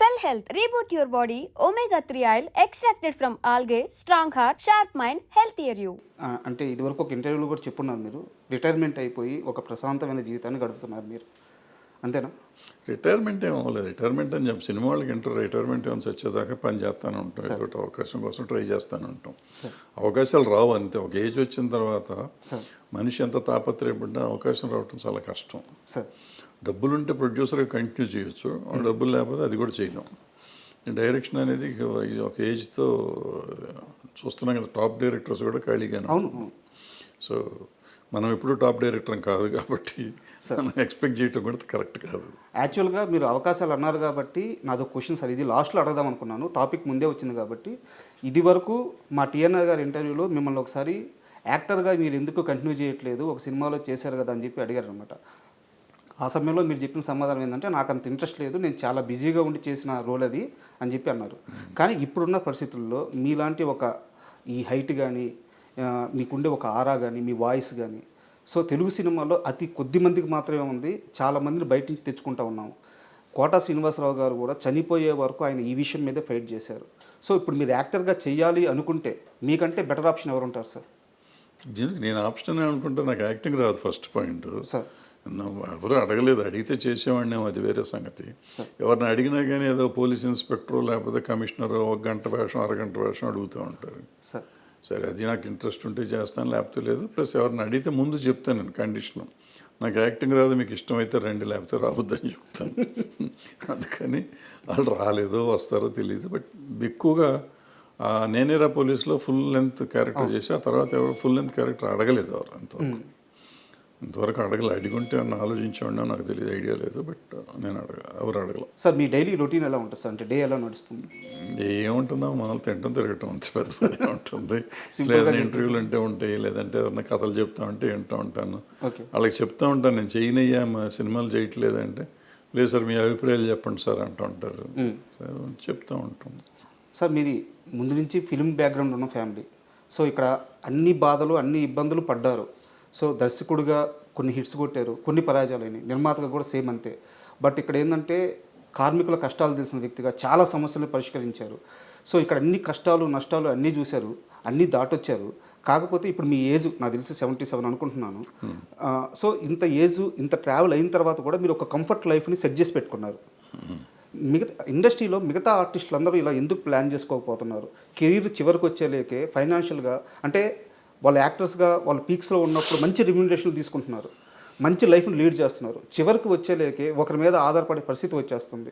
Cell Health, reboot your body, omega-3 oil extracted from algae, strong heart, sharp mind, healthier you. అంటే ఇదివరకు ఒక ఇంటర్వ్యూలో కూడా చెప్పున్నారు మీరు రిటైర్మెంట్ అయిపోయి ఒక ప్రశాంతమైన జీవితాన్ని గడుపుతున్నారు మీరు అంతేనా? రిటైర్మెంట్ ఏమో లేదు, రిటైర్మెంట్ అని చెప్పి సినిమా వాళ్ళకి ఇంటర్ రిటైర్మెంట్ ఏమైనా వచ్చేదాకా పని చేస్తూనే ఉంటాం, ఏదో ఒకటి అవకాశం కోసం ట్రై చేస్తూనే ఉంటాం. అవకాశాలు రావు అంతే. ఒక ఏజ్ వచ్చిన తర్వాత మనిషి ఎంత తాపత్రయపడ్డా అవకాశం రావటం చాలా కష్టం. డబ్బులుంటే ప్రొడ్యూసర్గా కంటిన్యూ చేయొచ్చు, డబ్బులు లేకపోతే అది కూడా చేయలేం. డైరెక్షన్ అనేది ఒక ఏజ్తో చూస్తున్నాం కదా, టాప్ డైరెక్టర్స్ కూడా ఖాళీగానే. సో మనం ఎప్పుడు టాప్ డైరెక్టర్ కాదు కాబట్టి మనం ఎక్స్పెక్ట్ చేయటం కూడా కరెక్ట్ కాదు. యాక్చువల్గా మీరు అవకాశాలు అన్నారు కాబట్టి నాదో క్వశ్చన్ సార్, ఇది లాస్ట్లో అడగదాం అనుకున్నాను, టాపిక్ ముందే వచ్చింది కాబట్టి. ఇది వరకు మా టీఎన్ఆర్ గారి ఇంటర్వ్యూలో మిమ్మల్ని ఒకసారి యాక్టర్గా మీరు ఎందుకు కంటిన్యూ చేయట్లేదు, ఒక సినిమాలో చేశారు కదా అని చెప్పి అడిగారు అనమాట. ఆ సమయంలో మీరు చెప్పిన సమాధానం ఏంటంటే, నాకు అంత ఇంట్రెస్ట్ లేదు, నేను చాలా బిజీగా ఉండి చేసిన రోల్ అది అని చెప్పి అన్నారు. కానీ ఇప్పుడున్న పరిస్థితుల్లో మీలాంటి ఒక ఈ హైట్ కానీ, మీకుండే ఒక ఆరా కానీ, మీ వాయిస్ కానీ, సో తెలుగు సినిమాలో అతి కొద్ది మందికి మాత్రమే ఉంది, చాలామందిని బయట నుంచి తెచ్చుకుంటూ ఉన్నాము. కోటా శ్రీనివాసరావు గారు కూడా చనిపోయే వరకు ఆయన ఈ విషయం మీదే ఫైట్ చేశారు. సో ఇప్పుడు మీరు యాక్టర్గా చేయాలి అనుకుంటే మీకంటే బెటర్ ఆప్షన్ ఎవరు ఉంటారు సార్? దీనికి నేను ఆప్షన్ అనుకుంటే నాకు యాక్టింగ్ రాదు ఫస్ట్ పాయింట్ సార్. ఎవరు అడగలేదు, అడిగితే చేసేవాడిని, అది వేరే సంగతి. ఎవరిని అడిగినా కానీ ఏదో పోలీస్ ఇన్స్పెక్టరు లేకపోతే కమిషనరు ఒక గంట వేషం అరగంట వేషం అడుగుతూ ఉంటారు. సరే అది నాకు ఇంట్రెస్ట్ ఉంటే చేస్తాను, లేకపోతే లేదు. ప్లస్ ఎవరిని అడిగితే ముందు చెప్తాను నేను కండిషన్, నాకు యాక్టింగ్ రాదు, మీకు ఇష్టమైతే రండి, లేకపోతే రావద్దని చెప్తాను. అందుకని వాళ్ళు రాలేదో వస్తారో తెలియదు. బట్ ఎక్కువగా నేనేరా పోలీసులో ఫుల్ లెంత్ క్యారెక్టర్ చేసి ఆ తర్వాత ఎవరు ఫుల్ లెంత్ క్యారెక్టర్ అడగలేదు ఎవరు ఇంతవరకు అడగలేదు. అడిగుంటే అన్న ఆలోచించేవాడినా నాకు తెలియదు, ఐడియా లేదు. బట్ నేను ఎవరు అడగల. సార్ మీ డైలీ రొటీన్ ఎలా ఉంటుంది సార్? అంటే డే ఎలా నడుస్తుంది? ఏముంటుందో మామూలు తింటాం తిరగటం అంత పెద్ద పని ఉంటుంది. లేదంటే ఇంటర్వ్యూలు అంటే ఉంటాయి, లేదంటే ఎవరైనా కథలు చెప్తా ఉంటే వింటూ ఉంటాను. వాళ్ళకి చెప్తా ఉంటాను, నేను చేయనయ్యా మా సినిమాలు చేయట్లేదంటే, లేదు సార్ మీ అభిప్రాయాలు చెప్పండి సార్ అంటూ ఉంటారు. సార్ చెప్తూ ఉంటాం. సార్ మీది ముందు నుంచి ఫిల్మ్ బ్యాక్గ్రౌండ్ ఉన్న ఫ్యామిలీ, సో ఇక్కడ అన్ని బాధలు అన్ని ఇబ్బందులు పడ్డారు. సో దర్శకుడిగా కొన్ని హిట్స్ కొట్టారు, కొన్ని పరాజయాలైనాయి, నిర్మాతగా కూడా సేమ్ అంతే. బట్ ఇక్కడ ఏంటంటే కార్మికుల కష్టాలు తెలిసిన వ్యక్తిగా చాలా సమస్యలను పరిష్కరించారు. సో ఇక్కడ అన్ని కష్టాలు నష్టాలు అన్నీ చూశారు, అన్నీ దాటొచ్చారు. కాకపోతే ఇప్పుడు మీ ఏజ్ నాకు తెలిసి 77 అనుకుంటున్నాను. సో ఇంత ఏజ్ ఇంత ట్రావెల్ అయిన తర్వాత కూడా మీరు ఒక కంఫర్ట్ లైఫ్ని సెట్ చేసి పెట్టుకున్నారు. మిగతా ఇండస్ట్రీలో మిగతా ఆర్టిస్టులు అందరూ ఇలా ఎందుకు ప్లాన్ చేసుకోకపోతున్నారు? కెరీర్ చివరికి వచ్చేలేకే ఫైనాన్షియల్గా అంటే వాళ్ళు యాక్టర్స్గా వాళ్ళు పీక్స్లో ఉన్నప్పుడు మంచి రెమ్యూనరేషన్ తీసుకుంటున్నారు, మంచి లైఫ్ని లీడ్ చేస్తున్నారు, చివరికి వచ్చేలేకే ఒకరి మీద ఆధారపడే పరిస్థితి వచ్చేస్తుంది.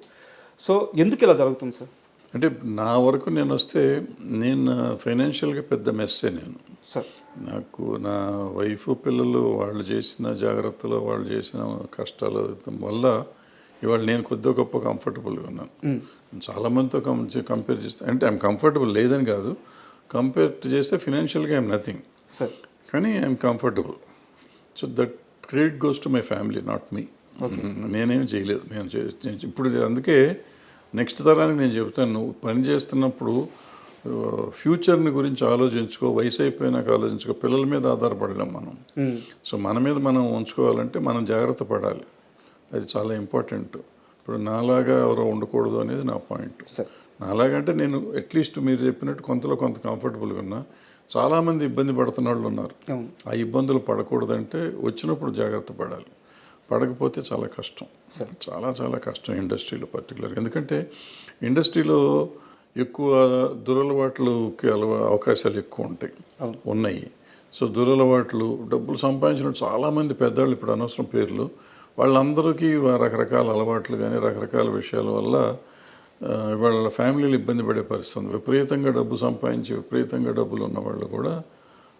సో ఎందుకు ఇలా జరుగుతుంది సార్? అంటే నా వరకు నేను వస్తే నేను ఫైనాన్షియల్గా పెద్ద మెస్సే నేను. సార్ నాకు నా వైఫ్ పిల్లలు వాళ్ళు చేసిన జాగ్రత్తలు, వాళ్ళు చేసిన కష్టాలు వల్ల ఇవాళ నేను కొద్దిగా గొప్ప కంఫర్టబుల్గా ఉన్నాను. చాలామందితో కంపేర్ చేస్తే, అంటే ఐఎమ్ కంఫర్టబుల్ లేదని కాదు, కంపేర్ చేస్తే ఫినాన్షియల్గా ఐఎమ్ నథింగ్, కానీ I'm comfortable. So that credit goes to my family, not me. నేనేం చేయలేదు, నేను ఇప్పుడు అందుకే నెక్స్ట్ తరానికి నేను చెబుతాను, నువ్వు పని చేస్తున్నప్పుడు ఫ్యూచర్ని గురించి ఆలోచించుకో, వయసు అయిపోయినాక ఆలోచించుకో. పిల్లల మీద ఆధారపడలేం మనం. సో మన మీద మనం ఉంచుకోవాలంటే మనం జాగ్రత్త పడాలి, అది చాలా ఇంపార్టెంట్. ఇప్పుడు నాలాగా ఎవరో ఉండకూడదు అనేది నా పాయింట్. నాలాగంటే నేను అట్లీస్ట్ మీరు చెప్పినట్టు కొంతలో కొంత కంఫర్టబుల్గా ఉన్నా. చాలామంది ఇబ్బంది పడుతున్న వాళ్ళు ఉన్నారు, ఆ ఇబ్బందులు పడకూడదంటే వచ్చినప్పుడు జాగ్రత్త పడాలి, పడకపోతే చాలా కష్టం, చాలా చాలా కష్టం ఇండస్ట్రీలో పర్టికులర్గా. ఎందుకంటే ఇండస్ట్రీలో ఎక్కువ దురలవాట్లుకి అవకాశాలు ఎక్కువ ఉన్నాయి. సో దురలవాట్లు, డబ్బులు సంపాదించినట్టు చాలామంది పెద్దవాళ్ళు, ఇప్పుడు అనవసరం పేర్లు, వాళ్ళందరికీ రకరకాల అలవాట్లు కానీ రకరకాల విషయాల వల్ల వాళ్ళ ఫ్యామిలీలు ఇబ్బంది పడే పరిస్థితి. విపరీతంగా డబ్బు సంపాదించి విపరీతంగా డబ్బులు ఉన్నవాళ్ళు కూడా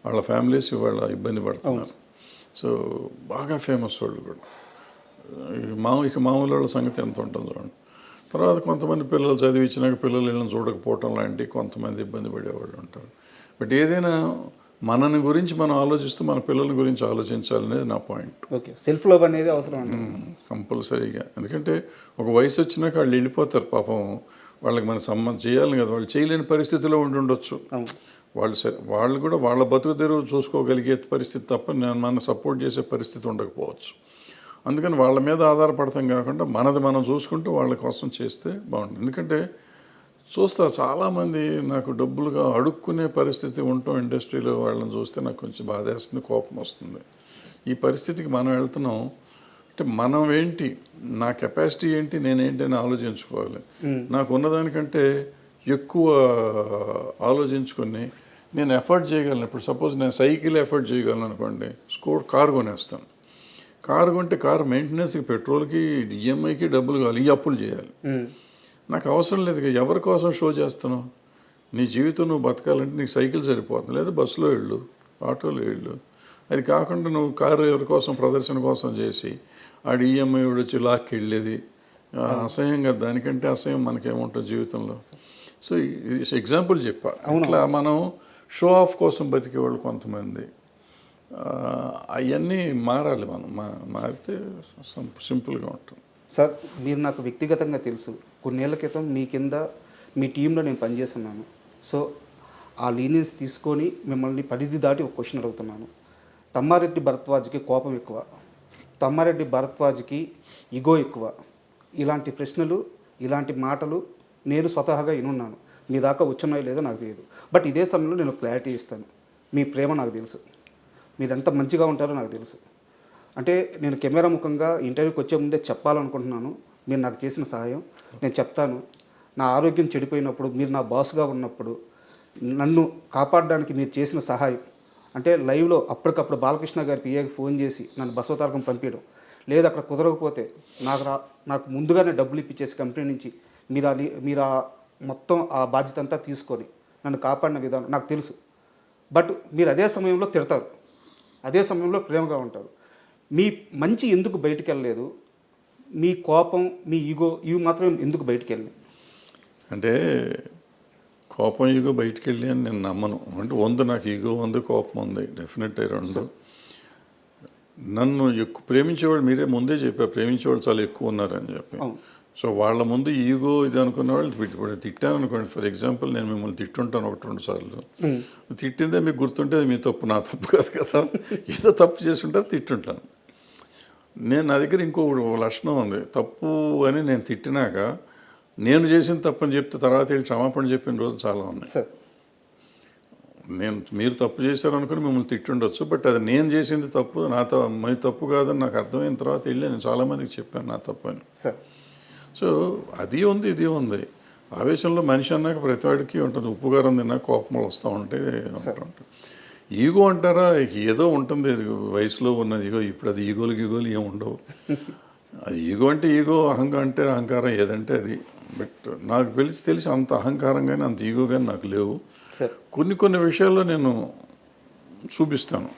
వాళ్ళ ఫ్యామిలీస్ ఇవాళ ఇబ్బంది పడుతున్నారు. సో బాగా ఫేమస్ వాళ్ళు కూడా మామూలు వాళ్ళ సంగతి ఎంత ఉంటుందో చూడండి. తర్వాత కొంతమంది పిల్లలు చదివించినాక పిల్లలు వీళ్ళని చూడకపోవటం లాంటి కొంతమంది ఇబ్బంది పడేవాళ్ళు ఉంటారు. బట్ ఏదైనా మనని గురించి మనం ఆలోచిస్తూ మన పిల్లల గురించి ఆలోచించాలనేది నా పాయింట్. ఓకే, సెల్ఫ్ లవ్ అనేది అవసరం కంపల్సరీగా. ఎందుకంటే ఒక వయసు వచ్చినాక వాళ్ళు వెళ్ళిపోతారు పాపం, వాళ్ళకి మన సంబంధం చేయాలి కదా, వాళ్ళు చేయలేని పరిస్థితిలో ఉండొచ్చు. వాళ్ళు కూడా వాళ్ళ బతుకు తెరువు చూసుకోగలిగే పరిస్థితి తప్ప మన సపోర్ట్ చేసే పరిస్థితి ఉండకపోవచ్చు. అందుకని వాళ్ళ మీద ఆధారపడతాం కాకుండా మనది మనం చూసుకుంటూ వాళ్ళ కోసం చేస్తే బాగుంటుంది. ఎందుకంటే చూస్తా చాలామంది నాకు డబ్బులుగా అడుక్కునే పరిస్థితి ఉంటాం ఇండస్ట్రీలో వాళ్ళని చూస్తే నాకు కొంచెం బాధేస్తుంది, కోపం వస్తుంది. ఈ పరిస్థితికి మనం వెళ్తున్నాం అంటే మనం ఏంటి, నా కెపాసిటీ ఏంటి, నేనేంటి అని ఆలోచించుకోవాలి. నాకు ఉన్నదానికంటే ఎక్కువ ఆలోచించుకొని నేను ఎఫర్ట్ చేయగలను. ఇప్పుడు సపోజ్ నేను సైకిల్ ఎఫర్ట్ చేయగలను అనుకోండి, కారు కొనేస్తాను. కారు కొంటే కారు మెయింటెనెన్స్కి, పెట్రోల్కి, ఈఎంఐకి డబ్బులు కావాలి, ఈ అప్పులు చేయాలి. నాకు అవసరం లేదు. ఎవరి కోసం షో చేస్తున్నావు? నీ జీవితం నువ్వు బతకాలంటే నీకు సైకిల్ సరిపోతుంది, లేదా బస్సులో వెళ్ళు, ఆటోలో వెళ్ళు. అది కాకుండా నువ్వు కారు ఎవరి కోసం, ప్రదర్శన కోసం చేసి ఆడు ఈఎంఐ వచ్చి లాక్కి వెళ్ళేది అసహ్యంగా. దానికంటే అసహ్యం మనకేముంటుంది జీవితంలో. సో ఇది ఎగ్జాంపుల్ చెప్పా. అట్లా మనం షో ఆఫ్ కోసం బతికేవాళ్ళు కొంతమంది, అవన్నీ మారాలి. మనం మారితే సింపుల్గా ఉంటుంది. సార్, మీరు నాకు వ్యక్తిగతంగా తెలుసు. కొన్నేళ్ల క్రితం మీ కింద మీ టీంలో నేను పనిచేస్తున్నాను. సో ఆ లీనియన్స్ తీసుకొని మిమ్మల్ని పరిధి దాటి ఒక క్వశ్చన్ అడుగుతున్నాను. తమ్మారెడ్డి భరద్వాజ్కి కోపం ఎక్కువ, తమ్మారెడ్డి భరద్వాజ్కి ఇగో ఎక్కువ. ఇలాంటి ప్రశ్నలు, ఇలాంటి మాటలు నేను స్వతహాగా వినున్నాను. మీ దాకా వచ్చున్నాయో లేదో నాకు తెలియదు. బట్ ఇదే సమయంలో నేను క్లారిటీ ఇస్తాను. మీ ప్రేమ నాకు తెలుసు, మీరు ఎంత మంచిగా ఉంటారో నాకు తెలుసు. అంటే నేను కెమెరా ముఖంగా ఇంటర్వ్యూకి వచ్చే ముందే చెప్పాలనుకుంటున్నాను. మీరు నాకు చేసిన సహాయం నేను చెప్తాను. నా ఆరోగ్యం చెడిపోయినప్పుడు, మీరు నా బాస్గా ఉన్నప్పుడు నన్ను కాపాడడానికి మీరు చేసిన సహాయం, అంటే లైవ్లో అప్పటికప్పుడు బాలకృష్ణ గారి పిఏకి ఫోన్ చేసి నన్ను బసవతారకం పంపించడం, లేదా అక్కడ కుదరకపోతే నాకు ముందుగానే డబ్బులు ఇప్పించేసి కంపెనీ నుంచి మీరు మొత్తం ఆ బాధ్యత అంతా తీసుకొని నన్ను కాపాడిన విధానం నాకు తెలుసు. బట్ మీరు అదే సమయంలో తిడతారు, అదే సమయంలో ప్రేమగా ఉంటారు. మీ మంచి ఎందుకు బయటికి వెళ్ళలేదు? మీ కోపం, మీ ఈగో ఇవి మాత్రం ఎందుకు బయటికి వెళ్ళినాయి? అంటే కోపం, ఈగో బయటికి వెళ్ళి అని నేను నమ్మను. అంటే నాకు ఈగో ఉంది, కోపం ఉంది, డెఫినెట్ రెండు. నన్ను ఎక్కువ ప్రేమించేవాళ్ళు మీరే ముందే చెప్పారు, ప్రేమించేవాళ్ళు చాలా ఎక్కువ ఉన్నారని చెప్పి. సో వాళ్ళ ముందు ఈగో ఇది అనుకున్న వాళ్ళు ఇప్పుడు తిట్టాను అనుకోండి. ఫర్ ఎగ్జాంపుల్ నేను మిమ్మల్ని తిట్టుంటాను 1-2 సార్లు. తిట్టిందే మీకు గుర్తుంటే మీ తప్పు, నా తప్పు కాదు కదా. ఏదో తప్పు చేస్తుంటే తిట్టుంటాను. నా దగ్గర ఇంకో లక్షణం ఉంది. తప్పు అని నేను తిట్టినాక నేను చేసిన తప్పని చెప్తే తర్వాత వెళ్ళి క్షమాపణ చెప్పిన రోజులు చాలా ఉన్నాయి. మీరు తప్పు చేశారు అనుకుని మిమ్మల్ని తిట్టుండొచ్చు, బట్ అది నేను చేసింది తప్పు, మీ తప్పు కాదని నాకు అర్థమైన తర్వాత వెళ్ళి నేను చాలామందికి చెప్పాను నా తప్పు అని. సో అది ఉంది, ఇది ఉంది. ఆవేశంలో మనిషి అన్నాక ప్రతివాడికి ఉంటుంది. ఉప్పుగారం తిన్నాక కోపములు వస్తూ ఉంటాయి. ఈగో అంటారా, ఏదో ఉంటుంది వయసులో ఉన్నది ఈగో. ఇప్పుడు అది ఈగోలు ఏమి ఉండవు. అది ఈగో అంటే ఈగో, అహంకారం అంటే అహంకారం, ఏదంటే అది. బట్ నాకు తెలిసి అంత అహంకారం కానీ అంత ఈగో కానీ నాకు లేవు. కొన్ని విషయాల్లో నేను చూపిస్తాను.